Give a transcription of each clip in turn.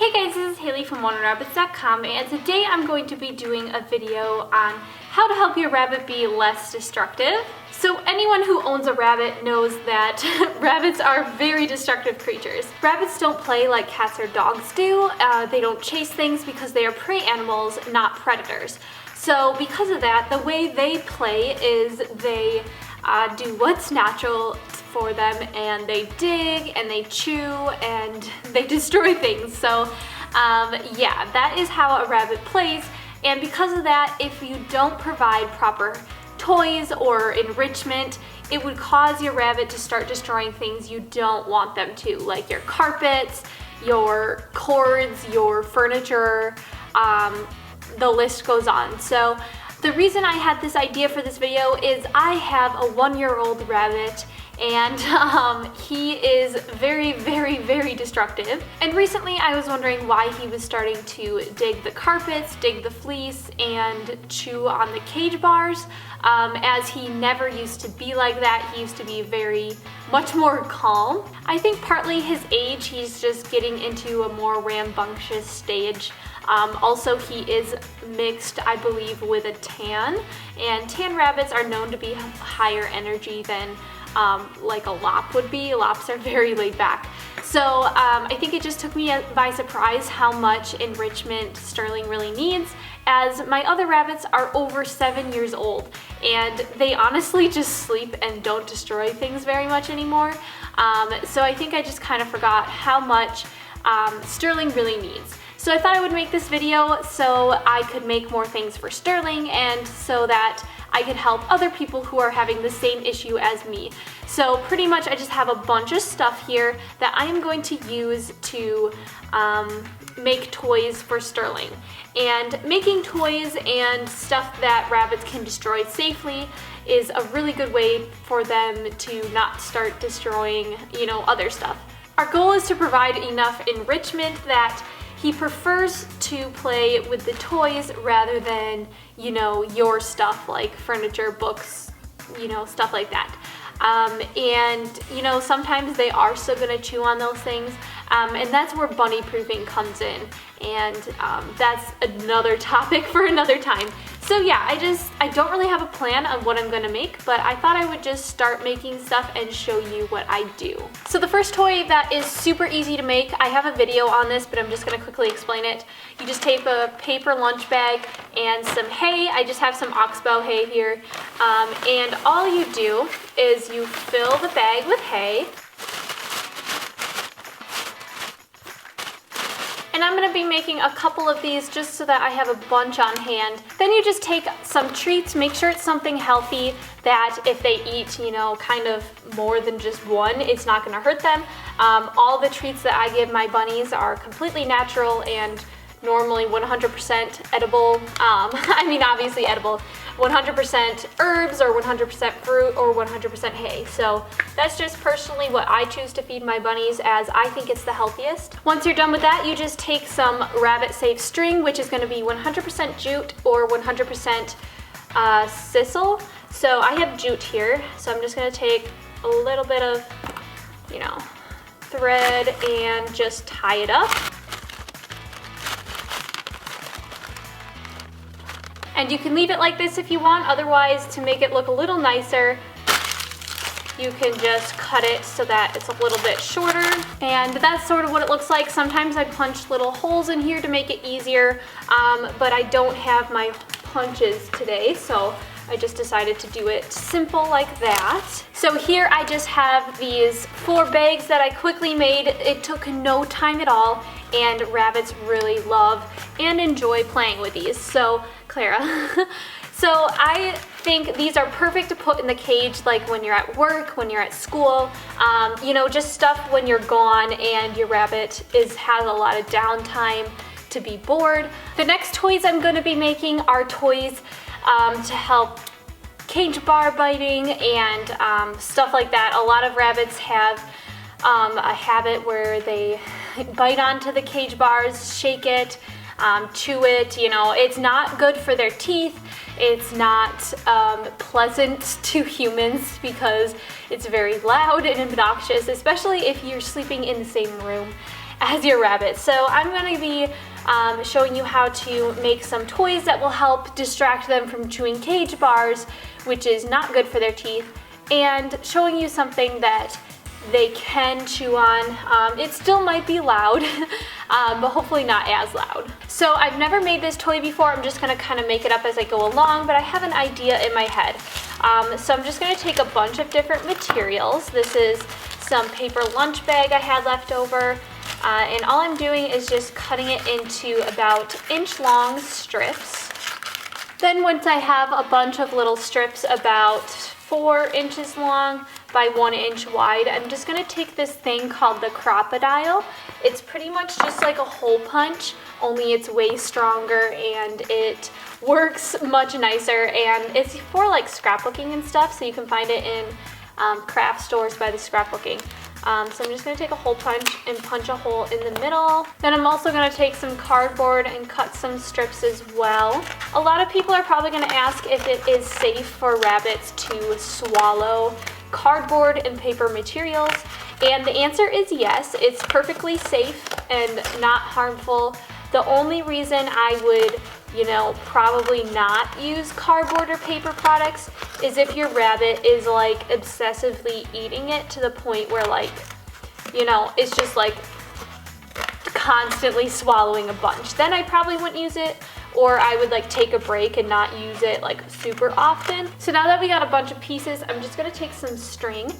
Hey guys, this is Haley from WonderRabbits.com, and today I'm going to be doing a video on how to help your rabbit be less destructive. So anyone who owns a rabbit knows that rabbits are very destructive creatures. Rabbits don't play like cats or dogs do. They don't chase things because they are prey animals, not predators. So because of that, the way they play is they do what's natural for them, and they dig and they chew and they destroy things. So yeah, that is how a rabbit plays. And because of that, if you don't provide proper toys or enrichment, it would cause your rabbit to start destroying things you don't want them to, like your carpets, your cords, your furniture, the list goes on. So the reason I had this idea for this video is I have a 1-year-old rabbit, and he is very, very, very destructive. And recently I was wondering why he was starting to dig the carpets, dig the fleece, and chew on the cage bars, as he never used to be like that. He used to be much more calm. I think partly his age, he's just getting into a more rambunctious stage. Also, he is mixed, I believe, with a tan, and tan rabbits are known to be higher energy than like a lop would be. Lops are very laid back. So I think it just took me by surprise how much enrichment Sterling really needs, as my other rabbits are over 7 years old and they honestly just sleep and don't destroy things very much anymore. So I think I just kind of forgot how much Sterling really needs. So I thought I would make this video so I could make more things for Sterling, and so that I could help other people who are having the same issue as me. So pretty much I just have a bunch of stuff here that I am going to use to make toys for Sterling. And making toys and stuff that rabbits can destroy safely is a really good way for them to not start destroying, other stuff. Our goal is to provide enough enrichment that he prefers to play with the toys rather than, your stuff like furniture, books, stuff like that. And, sometimes they are still gonna chew on those things. And that's where bunny proofing comes in. And that's another topic for another time. So yeah, I don't really have a plan of what I'm gonna make, but I thought I would just start making stuff and show you what I do. So the first toy that is super easy to make, I have a video on this, but I'm just gonna quickly explain it. You just take a paper lunch bag and some hay. I just have some oxbow hay here. And all you do is you fill the bag with hay. And I'm going to be making a couple of these just so that I have a bunch on hand. Then you just take some treats, make sure it's something healthy that if they eat, kind of more than just one, it's not going to hurt them. All the treats that I give my bunnies are completely natural and normally 100% edible. I mean, obviously edible. 100% herbs or 100% fruit or 100% hay. So that's just personally what I choose to feed my bunnies, as I think it's the healthiest. Once you're done with that, you just take some rabbit safe string, which is going to be 100% jute or 100% sisal. So I have jute here, so I'm just going to take a little bit of, thread and just tie it up. And you can leave it like this if you want. Otherwise, to make it look a little nicer, you can just cut it so that it's a little bit shorter. And that's sort of what it looks like. Sometimes I punch little holes in here to make it easier, but I don't have my punches today, so I just decided to do it simple like that. So here I just have these 4 bags that I quickly made. It took no time at all, and rabbits really love and enjoy playing with these. So Clara. So I think these are perfect to put in the cage, like when you're at work, when you're at school, just stuff when you're gone and your rabbit has a lot of downtime to be bored. The next toys I'm going to be making are toys to help cage bar biting and stuff like that. A lot of rabbits have a habit where they bite onto the cage bars, shake it, chew it. It's not good for their teeth. It's not pleasant to humans because it's very loud and obnoxious, especially if you're sleeping in the same room. as your rabbit. So I'm going to be showing you how to make some toys that will help distract them from chewing cage bars, which is not good for their teeth, and showing you something that they can chew on. It still might be loud, but hopefully not as loud. So I've never made this toy before. I'm just gonna kind of make it up as I go along, but I have an idea in my head. So I'm just gonna take a bunch of different materials. This is some paper lunch bag I had left over, and all I'm doing is just cutting it into about inch-long strips. Then once I have a bunch of little strips about 4 inches long by 1 inch wide, I'm just going to take this thing called the crocodile. It's pretty much just like a hole punch, only it's way stronger and it works much nicer, and it's for like scrapbooking and stuff, so you can find it in craft stores by the scrapbooking. So I'm just going to take a hole punch and punch a hole in the middle. Then I'm also going to take some cardboard and cut some strips as well. A lot of people are probably going to ask if it is safe for rabbits to swallow cardboard and paper materials, and the answer is yes. It's perfectly safe and not harmful. The only reason I would, probably not use cardboard or paper products is if your rabbit is like obsessively eating it to the point where it's just like constantly swallowing a bunch. Then I probably wouldn't use it, or I would like take a break and not use it like super often. So now that we got a bunch of pieces, I'm just gonna take some string,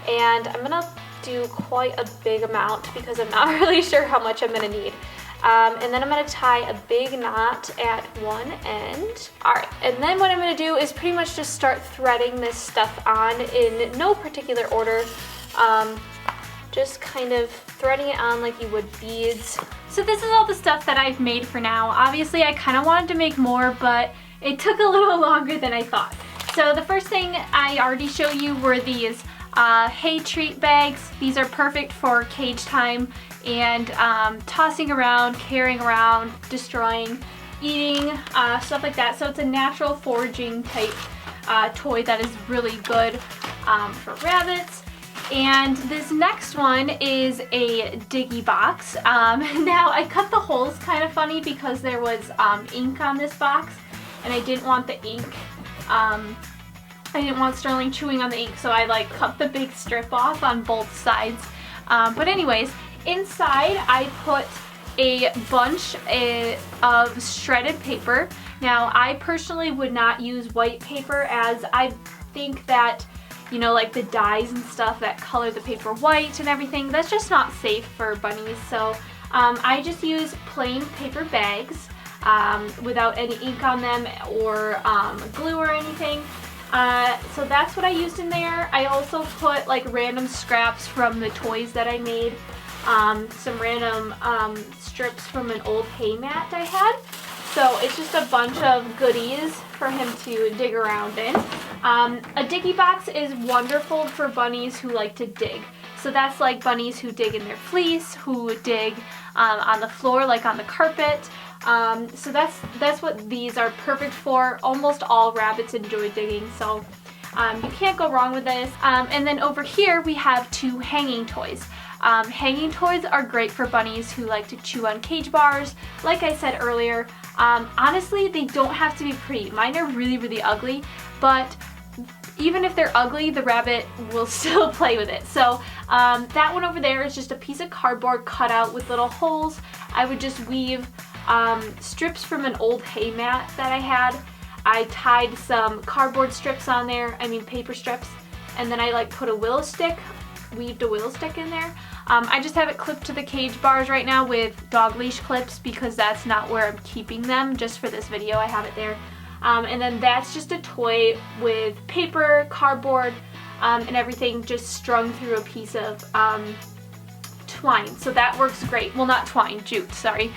and I'm gonna do quite a big amount because I'm not really sure how much I'm gonna need. And then I'm going to tie a big knot at one end. Alright, and then what I'm going to do is pretty much just start threading this stuff on in no particular order. Just kind of threading it on like you would beads. So this is all the stuff that I've made for now. Obviously I kind of wanted to make more, but it took a little longer than I thought. So the first thing I already showed you were these hay treat bags. These are perfect for cage time and tossing around, carrying around, destroying, eating, stuff like that. So it's a natural foraging type toy that is really good for rabbits. And this next one is a Diggy Box. Now I cut the holes kind of funny because there was ink on this box, and I didn't want the ink. I didn't want Sterling chewing on the ink, so I cut the big strip off on both sides. But anyways, inside I put a bunch of shredded paper. Now I personally would not use white paper, as I think that, like the dyes and stuff that color the paper white and everything, that's just not safe for bunnies. So I just use plain paper bags without any ink on them or glue or anything. So that's what I used in there. I also put random scraps from the toys that I made. Some random strips from an old hay mat I had. So it's just a bunch of goodies for him to dig around in. A Diggy Box is wonderful for bunnies who like to dig. So that's like bunnies who dig in their fleece, who dig on the floor, like on the carpet. So that's what these are perfect for. Almost all rabbits enjoy digging, so you can't go wrong with this. And then over here we have 2 hanging toys. Hanging toys are great for bunnies who like to chew on cage bars. Like I said earlier, honestly, they don't have to be pretty. Mine are really, really ugly, but even if they're ugly, the rabbit will still play with it. So that one over there is just a piece of cardboard cut out with little holes. I would just weave strips from an old hay mat that I had. I tied some cardboard strips on there, paper strips, and then I put a willow stick, weaved a willow stick in there. I just have it clipped to the cage bars right now with dog leash clips because that's not where I'm keeping them. Just for this video I have it there. And then that's just a toy with paper, cardboard, and everything just strung through a piece of twine. So that works great. Well, not twine, jute, sorry.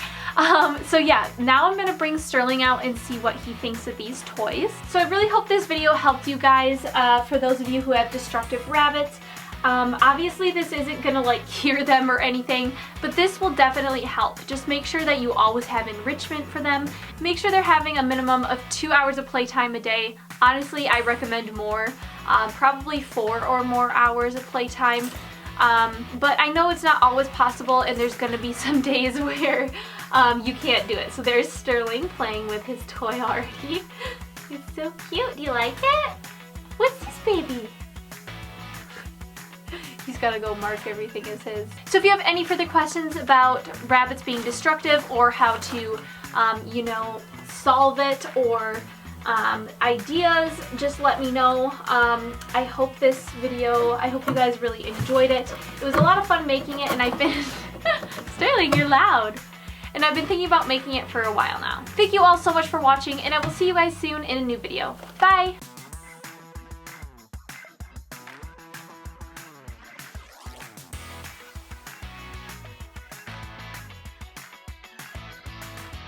So yeah, now I'm gonna bring Sterling out and see what he thinks of these toys. So I really hope this video helped you guys, for those of you who have destructive rabbits. Obviously this isn't gonna cure them or anything, but this will definitely help. Just make sure that you always have enrichment for them. Make sure they're having a minimum of 2 hours of playtime a day. Honestly, I recommend more, probably 4 or more hours of playtime. But I know it's not always possible, and there's gonna be some days where you can't do it. So there's Sterling playing with his toy already. It's so cute. Do you like it? What's this baby? He's gotta go mark everything as his. So if you have any further questions about rabbits being destructive or how to, you know, solve it, or ideas, just let me know. I hope you guys really enjoyed it. It was a lot of fun making it, and I've been, Sterling, you're loud. And I've been thinking about making it for a while now. Thank you all so much for watching, and I will see you guys soon in a new video. Bye!